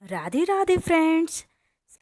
Radhe Radhe friends.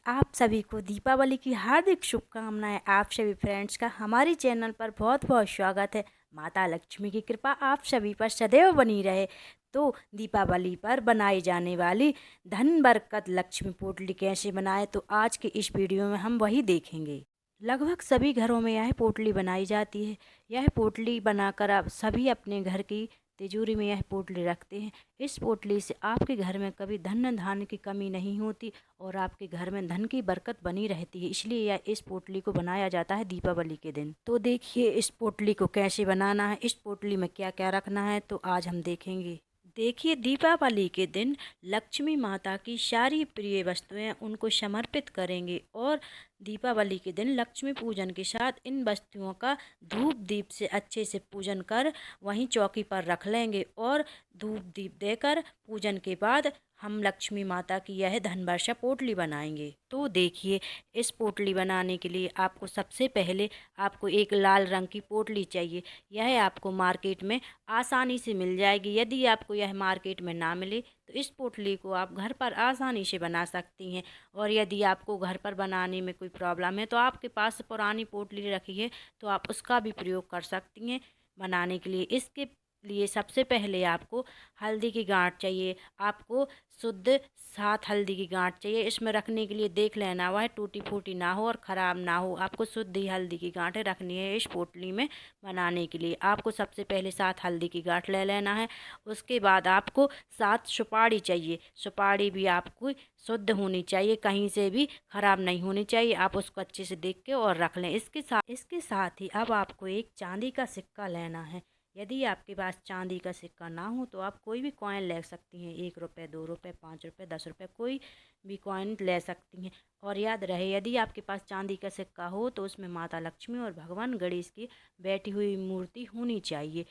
आप सभी को दीपावली की हार्दिक शुभकामनाएं। आप सभी फ्रेंड्स का हमारे चैनल पर बहुत बहुत स्वागत है। माता लक्ष्मी की कृपा आप सभी पर सदैव बनी रहे। तो दीपावली पर बनाई जाने वाली धन बरकत लक्ष्मी पोटली कैसे बनाए, तो आज के इस वीडियो में हम वही देखेंगे। लगभग सभी घरों में यह पोटली बनाई जाती है। यह पोटली बनाकर आप सभी अपने घर की तिजोरी में यह पोटली रखते हैं। इस पोटली से आपके घर में कभी धन धान्य की कमी नहीं होती और आपके घर में धन की बरकत बनी रहती है। इसलिए यह इस पोटली को बनाया जाता है दीपावली के दिन। तो देखिए इस पोटली को कैसे बनाना है, इस पोटली में क्या क्या रखना है, तो आज हम देखेंगे। देखिए दीपावली के दिन लक्ष्मी माता की सारी प्रिय वस्तुएं उनको समर्पित करेंगे और दीपावली के दिन लक्ष्मी पूजन के साथ इन वस्तुओं का धूप दीप से अच्छे से पूजन कर वहीं चौकी पर रख लेंगे और धूप दीप देकर पूजन के बाद हम लक्ष्मी माता की यह धन वर्षा पोटली बनाएंगे। तो देखिए इस पोटली बनाने के लिए आपको सबसे पहले आपको एक लाल रंग की पोटली चाहिए। यह आपको मार्केट में आसानी से मिल जाएगी। यदि आपको यह मार्केट में ना मिले तो इस पोटली को आप घर पर आसानी से बना सकती हैं। और यदि आपको घर पर बनाने में कोई प्रॉब्लम है तो आपके पास पुरानी पोटली रखी है तो आप उसका भी प्रयोग कर सकती हैं बनाने के लिए। इसके लिए सबसे पहले आपको हल्दी की गांठ चाहिए। आपको शुद्ध 7 हल्दी की गांठ चाहिए। इसमें रखने के लिए देख लेना वह टूटी फूटी ना हो और ख़राब ना हो। आपको शुद्ध ही हल्दी की गांठें रखनी है इस पोटली में बनाने के लिए। आपको सबसे पहले 7 हल्दी की गांठ ले लेना है। उसके बाद आपको 7 सुपारी चाहिए। सुपारी भी आपको शुद्ध होनी चाहिए, कहीं से भी ख़राब नहीं होनी चाहिए। आप उसको अच्छे से देख के और रख लें। इसके साथ ही अब आपको एक चांदी का सिक्का लेना है। यदि आपके पास चांदी का सिक्का ना हो तो आप कोई भी कॉइन ले सकती हैं। 1 रुपये, 2 रुपये, 5 रुपये, 10 रुपये, कोई भी कॉइन ले सकती हैं। और याद रहे यदि आपके पास चांदी का सिक्का हो तो उसमें माता लक्ष्मी और भगवान गणेश की बैठी हुई मूर्ति होनी चाहिए।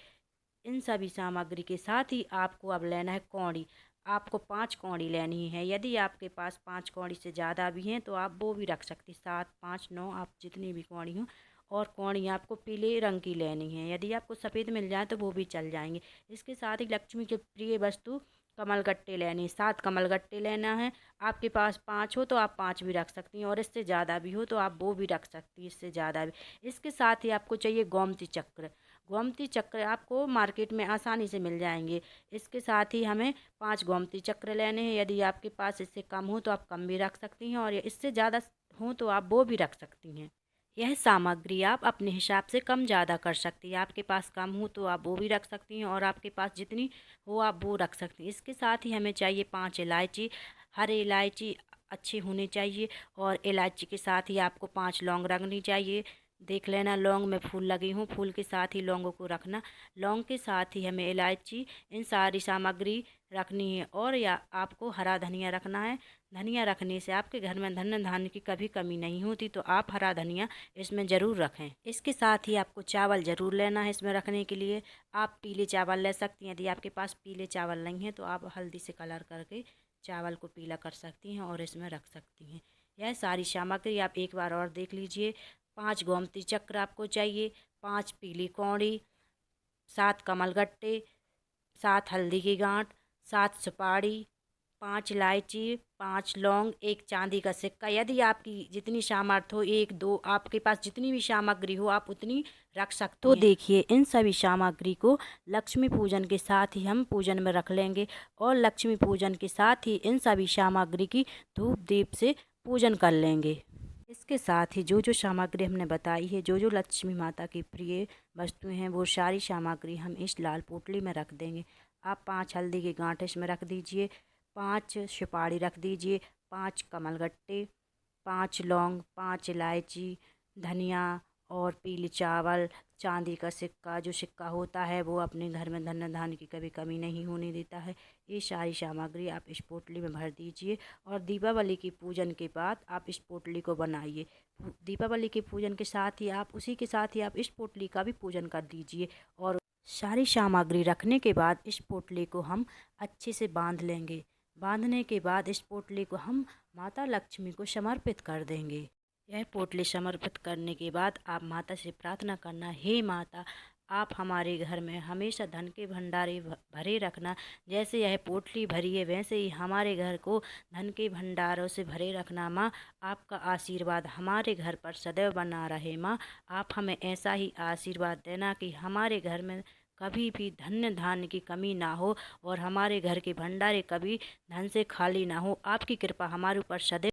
इन सभी सामग्री के साथ ही आपको अब लेना है कौड़ी। आपको 5 कौड़ी लेनी है। यदि आपके पास 5 कौड़ी से ज़्यादा भी हैं तो आप वो भी रख सकती, 7, 5, 9, आप जितनी भी कौड़ी हो। और कौड़ी आपको पीले रंग की लेनी है। यदि आपको सफ़ेद मिल जाए तो वो भी चल जाएंगे। इसके साथ ही लक्ष्मी के प्रिय वस्तु कमलगट्टे लेने, 7 कमलगट्टे लेना है। आपके पास 5 हो तो आप 5 भी रख सकती हैं और इससे ज़्यादा भी हो तो आप वो भी रख सकती हैं, इससे ज़्यादा भी। इसके साथ ही आपको चाहिए गोमती चक्र। गोमती चक्र आपको मार्केट में आसानी से मिल जाएंगे। इसके साथ ही हमें 5 गोमती चक्र लेने हैं। यदि आपके पास इससे कम हो तो आप कम भी रख सकती हैं और इससे ज़्यादा हो तो आप वो भी रख सकती हैं। यह सामग्री आप अपने हिसाब से कम ज़्यादा कर सकती हैं। आपके पास कम हो तो आप वो भी रख सकती हैं और आपके पास जितनी हो आप वो रख सकती हैं। इसके साथ ही हमें चाहिए 5 इलायची। हरी इलायची अच्छी होनी चाहिए और इलायची के साथ ही आपको 5 लौंग रखनी चाहिए। देख लेना लौंग में फूल लगे हों, फूल के साथ ही लौंगों को रखना। लौंग के साथ ही हमें इलायची, इन सारी सामग्री रखनी है। और या आपको हरा धनिया रखना है। धनिया रखने से आपके घर में धन धान्य की कभी कमी नहीं होती, तो आप हरा धनिया इसमें ज़रूर रखें। इसके साथ ही आपको चावल ज़रूर लेना है इसमें रखने के लिए। आप पीले चावल ले सकती हैं। यदि आपके पास पीले चावल नहीं है तो आप हल्दी से कलर करके चावल को पीला कर सकती हैं और इसमें रख सकती हैं। यह सारी सामग्री आप एक बार और देख लीजिए। 5 गोमती चक्र आपको चाहिए, 5 पीली कौड़ी, 7 कमलगट्टे, 7 हल्दी की गांठ, 7 सुपारी, 5 इलायची, 5 लौंग, एक चांदी का सिक्का। यदि आपकी जितनी सामर्थ्य हो, 1, 2, आपके पास जितनी भी सामग्री हो आप उतनी रख सकते हैं। तो देखिए इन सभी सामग्री को लक्ष्मी पूजन के साथ ही हम पूजन में रख लेंगे और लक्ष्मी पूजन के साथ ही इन सभी सामग्री की धूप दीप से पूजन कर लेंगे। इसके साथ ही जो जो सामग्री हमने बताई है, जो जो लक्ष्मी माता की प्रिय वस्तुएं हैं, वो सारी सामग्री हम इस लाल पोटली में रख देंगे। आप 5 हल्दी के गांठ इसमें रख दीजिए, 5 सुपारी रख दीजिए, 5 कमलगट्टे, 5 लौंग, 5 इलायची, धनिया और पीले चावल, चांदी का सिक्का। जो सिक्का होता है वो अपने घर में धन धान्य की कभी कमी नहीं होने देता है। ये सारी सामग्री आप इस पोटली में भर दीजिए और दीपावली की पूजन के बाद आप इस पोटली को बनाइए। दीपावली के पूजन के साथ ही आप उसी के साथ ही आप इस पोटली का भी पूजन कर दीजिए। और सारी सामग्री रखने के बाद इस पोटली को हम अच्छे से बांध लेंगे। बांधने के बाद इस पोटली को हम माता लक्ष्मी को समर्पित कर देंगे। यह पोटली समर्पित करने के बाद आप माता से प्रार्थना करना, हे माता, आप हमारे घर में हमेशा धन के भंडारे भरे रखना। जैसे यह पोटली भरी है वैसे ही हमारे घर को धन के भंडारों से भरे रखना माँ। आपका आशीर्वाद हमारे घर पर सदैव बना रहे माँ। आप हमें ऐसा ही आशीर्वाद देना कि हमारे घर में कभी भी धन्य धान्य की कमी ना हो और हमारे घर के भंडारे कभी धन से खाली ना हो। आपकी कृपा हमारे ऊपर सदैव